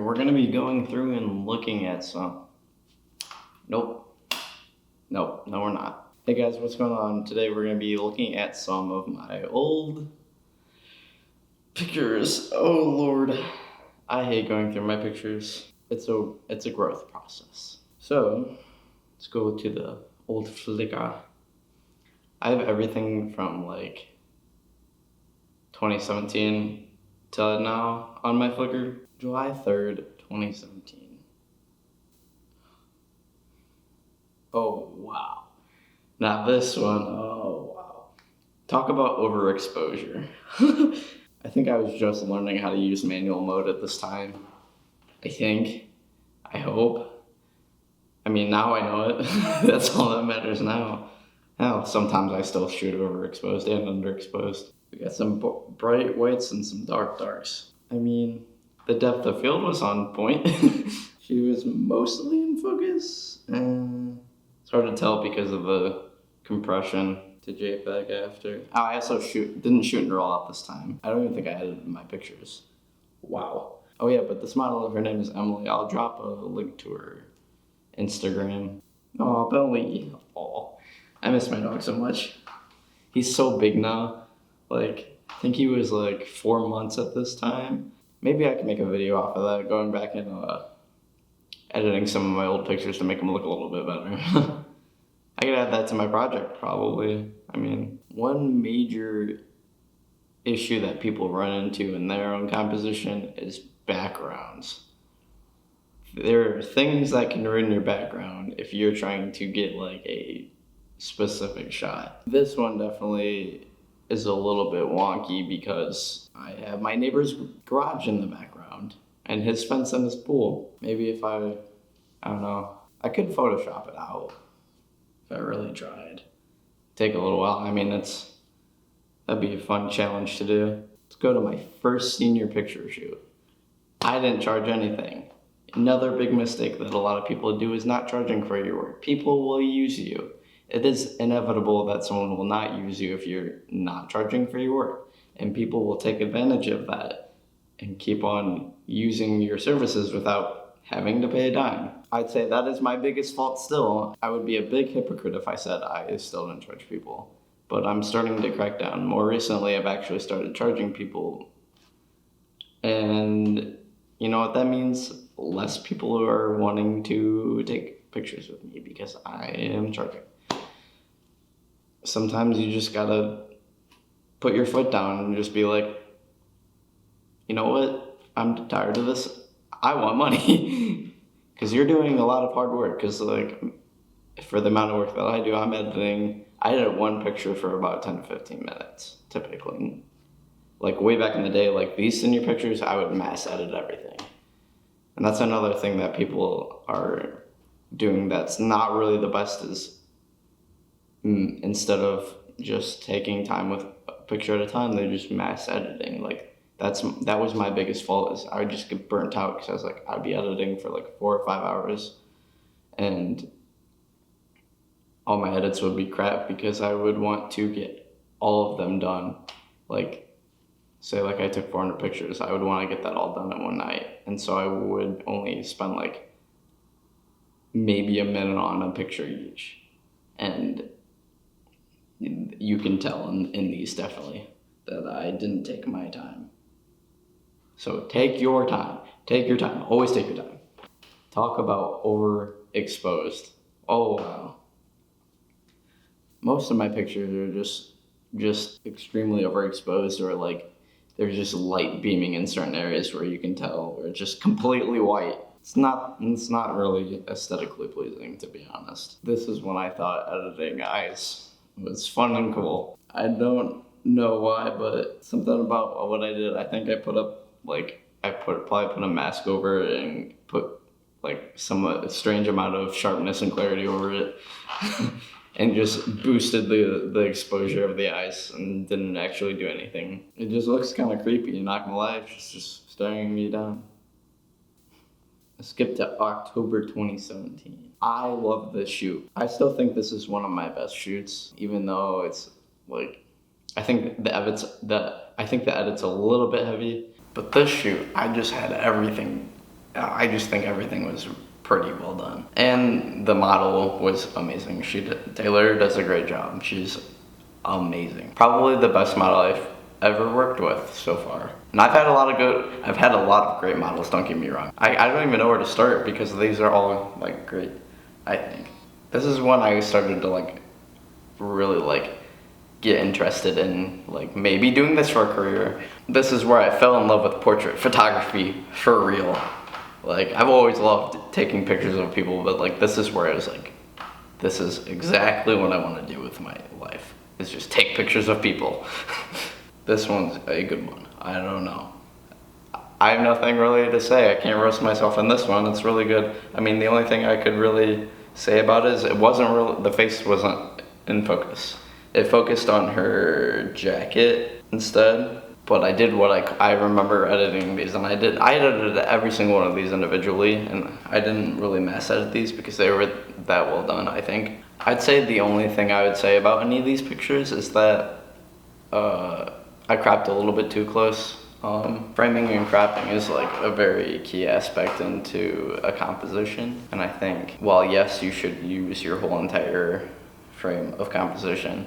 we're gonna be going through and looking at some. Nope, no, we're not. Hey guys, what's going on? Today we're gonna be looking at some of my old pictures. Oh Lord, I hate going through my pictures. It's a growth process. So let's go to the old Flickr. I have everything from like 2017 till now on my Flickr. July 3rd, 2017. Oh wow. Now this one, oh wow. Talk about overexposure. I think I was just learning how to use manual mode at this time. I think. I hope. I mean, now I know it. That's all that matters now. Hell, sometimes I still shoot overexposed and underexposed. We got some bright whites and some dark darks. I mean, the depth of field was on point. She was mostly in focus. It's hard to tell because of the compression to JPEG after. Oh, I also didn't shoot and roll out this time. I don't even think I edited my pictures. Wow. Oh yeah, but this model, her name is Emily. I'll drop a link to her Instagram. Oh, Belly. Oh, I miss my dog so much. He's so big now. Like, I think he was like 4 months at this time. Maybe I can make a video off of that, going back and editing some of my old pictures to make them look a little bit better. I could add that to my project, probably. I mean, one major issue that people run into in their own composition is backgrounds. There are things that can ruin your background if you're trying to get like a specific shot. This one definitely is a little bit wonky because I have my neighbor's garage in the background and his fence and his pool. Maybe if I don't know, I could Photoshop it out if I really tried. Take a little while. I mean, that'd be a fun challenge to do. Let's go to my first senior picture shoot. I didn't charge anything. Another big mistake that a lot of people do is not charging for your work. People will use you. It is inevitable that someone will not use you if you're not charging for your work. And people will take advantage of that and keep on using your services without having to pay a dime. I'd say that is my biggest fault still. I would be a big hypocrite if I said I still didn't charge people. But I'm starting to crack down. More recently, I've actually started charging people. And you know what that means? Less people are wanting to take pictures with me because I am charging. Sometimes you just gotta put your foot down and just be like, you know what? I'm tired of this. I want money. Because you're doing a lot of hard work. Because like, for the amount of work that I do, I'm editing. I edit one picture for about 10 to 15 minutes, typically. Like way back in the day, like these senior pictures, I would mass edit everything. And that's another thing that people are doing that's not really the best is instead of just taking time with a picture at a time, they're just mass editing. Like that was my biggest fault is I would just get burnt out because I was like, I'd be editing for like 4 or 5 hours and all my edits would be crap because I would want to get all of them done. Like, say like I took 400 pictures, I would want to get that all done in one night. And so I would only spend like maybe a minute on a picture each. And you can tell in these definitely that I didn't take my time. So take your time. Take your time. Always take your time. Talk about overexposed. Oh wow. Most of my pictures are just extremely overexposed or like they're just light beaming in certain areas where you can tell where it's just completely white. It's not really aesthetically pleasing, to be honest. This is when I thought editing eyes was fun and cool. I don't know why, but something about what I did, I think I put up like probably put a mask over it and put like some strange amount of sharpness and clarity over it. And just boosted the exposure of the eyes and didn't actually do anything. It just looks kind of creepy, not gonna lie, it's just staring me down. Let's skip to October 2017. I love this shoot. I still think this is one of my best shoots, even though it's like, I think the edit's a little bit heavy, but this shoot, I just had everything I just think everything was pretty well done. And the model was amazing. Taylor does a great job. She's amazing. Probably the best model I've ever worked with so far. And I've had a lot of great models, don't get me wrong. I don't even know where to start because these are all like great, I think. This is when I started to like really like get interested in like maybe doing this for a career. This is where I fell in love with portrait photography for real. Like I've always loved taking pictures of people, but like this is where I was like, this is exactly what I want to do with my life. Is just take pictures of people. This one's a good one. I don't know. I have nothing really to say. I can't roast myself in this one. It's really good. I mean, the only thing I could really say about it is the face wasn't in focus. It focused on her jacket instead. But I did what I remember editing these, and I edited every single one of these individually, and I didn't really mass edit these because they were that well done, I think. I'd say the only thing I would say about any of these pictures is that I cropped a little bit too close. Framing and cropping is like a very key aspect into a composition, and I think while yes, you should use your whole entire frame of composition,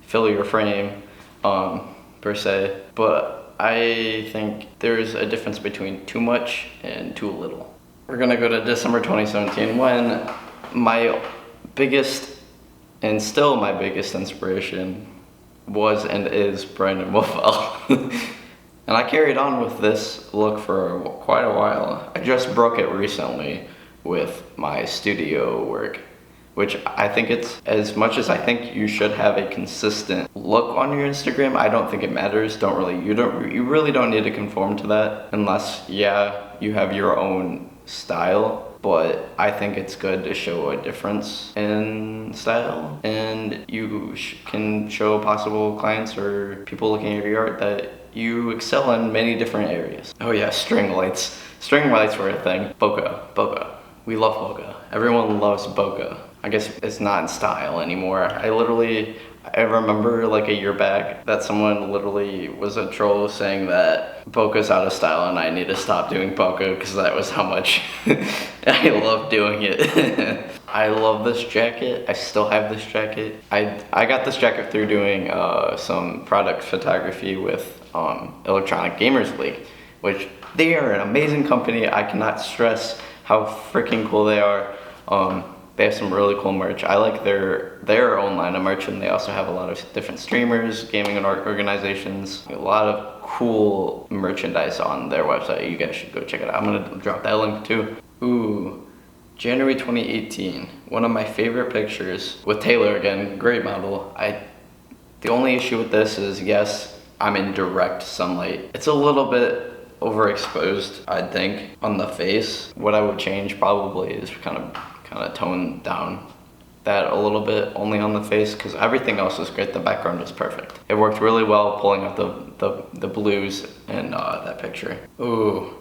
fill your frame, per se, but I think there's a difference between too much and too little. We're gonna go to December 2017 when my biggest and still my biggest inspiration was and is Brandon Wolfell. And I carried on with this look for quite a while. I just broke it recently with my studio work, which I think it's, as much as I think you should have a consistent look on your Instagram, I don't think it matters. You really don't need to conform to that unless, yeah, you have your own style. But I think it's good to show a difference in style, and you can show possible clients or people looking at your art that you excel in many different areas. Oh yeah, string lights. String lights were a thing. Bokeh. We love bokeh. Everyone loves bokeh. I guess it's not in style anymore. I remember like a year back that someone literally was a troll saying that bokeh's out of style and I need to stop doing bokeh because that was how much I love doing it. I love this jacket. I still have this jacket. I got this jacket through doing some product photography with Electronic Gamers League, which they are an amazing company. I cannot stress how freaking cool they are. They have some really cool merch. I like their own line of merch, and they also have a lot of different streamers, gaming and art organizations, a lot of cool merchandise on their website. You guys should go check it out. I'm gonna drop that link too. Ooh, January 2018, one of my favorite pictures with Taylor again, great model. The only issue with this is, yes, I'm in direct sunlight. It's a little bit overexposed, I think, on the face. What I would change probably is kind of tone down that a little bit only on the face, because everything else is great. The background is perfect. It worked really well pulling up the blues in that picture. Ooh,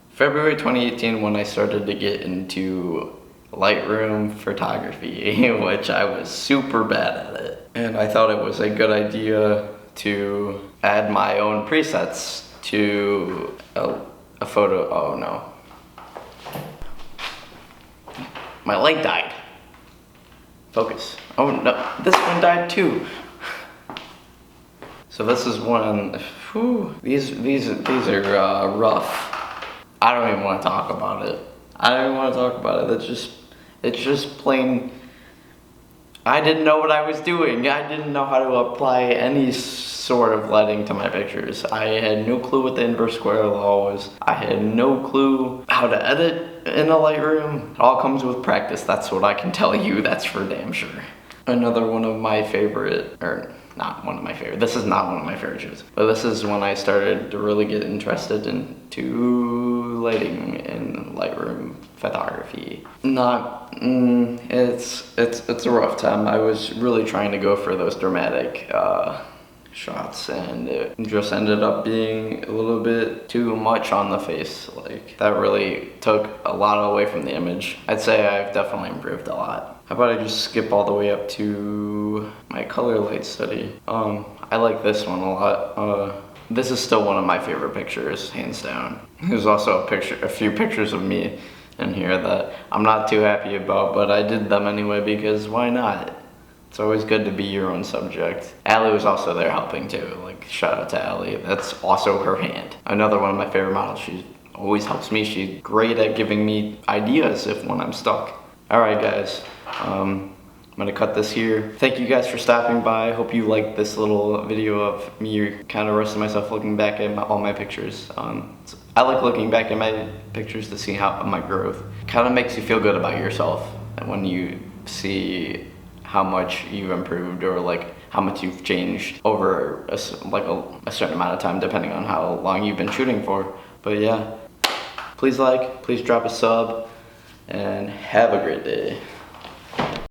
February 2018 when I started to get into Lightroom photography, which I was super bad at it. And I thought it was a good idea to add my own presets to a photo. Oh no. My light died. Focus. Oh no, this one died too. So this is one. Whew, these are rough. I don't even want to talk about it. It's just plain. I didn't know what I was doing. I didn't know how to apply any sort of lighting to my pictures. I had no clue what the inverse square law was. I had no clue how to edit in a Lightroom. It all comes with practice. That's what I can tell you. That's for damn sure. Another one of my favorite, or not one of my favorite. This is not one of my favorite shows. But this is when I started to really get interested into lighting in Lightroom photography. It's a rough time. I was really trying to go for those dramatic shots, and it just ended up being a little bit too much on the face. Like, that really took a lot away from the image. I'd say I've definitely improved a lot. How about I just skip all the way up to my color light study? I like this one a lot. this is still one of my favorite pictures, hands down. There's also a few pictures of me in here that I'm not too happy about, but I did them anyway because why not? It's always good to be your own subject. Allie was also there helping too. Like, shout out to Allie. That's also her hand. Another one of my favorite models. She always helps me. She's great at giving me ideas when I'm stuck. All right, guys. I'm gonna cut this here. Thank you guys for stopping by. Hope you liked this little video of me kind of roasting myself, looking back at all my pictures. I like looking back at my pictures to see how my growth. Kind of makes you feel good about yourself when you see how much you've improved, or like how much you've changed over a certain amount of time, depending on how long you've been shooting for. But yeah, please drop a sub, and have a great day.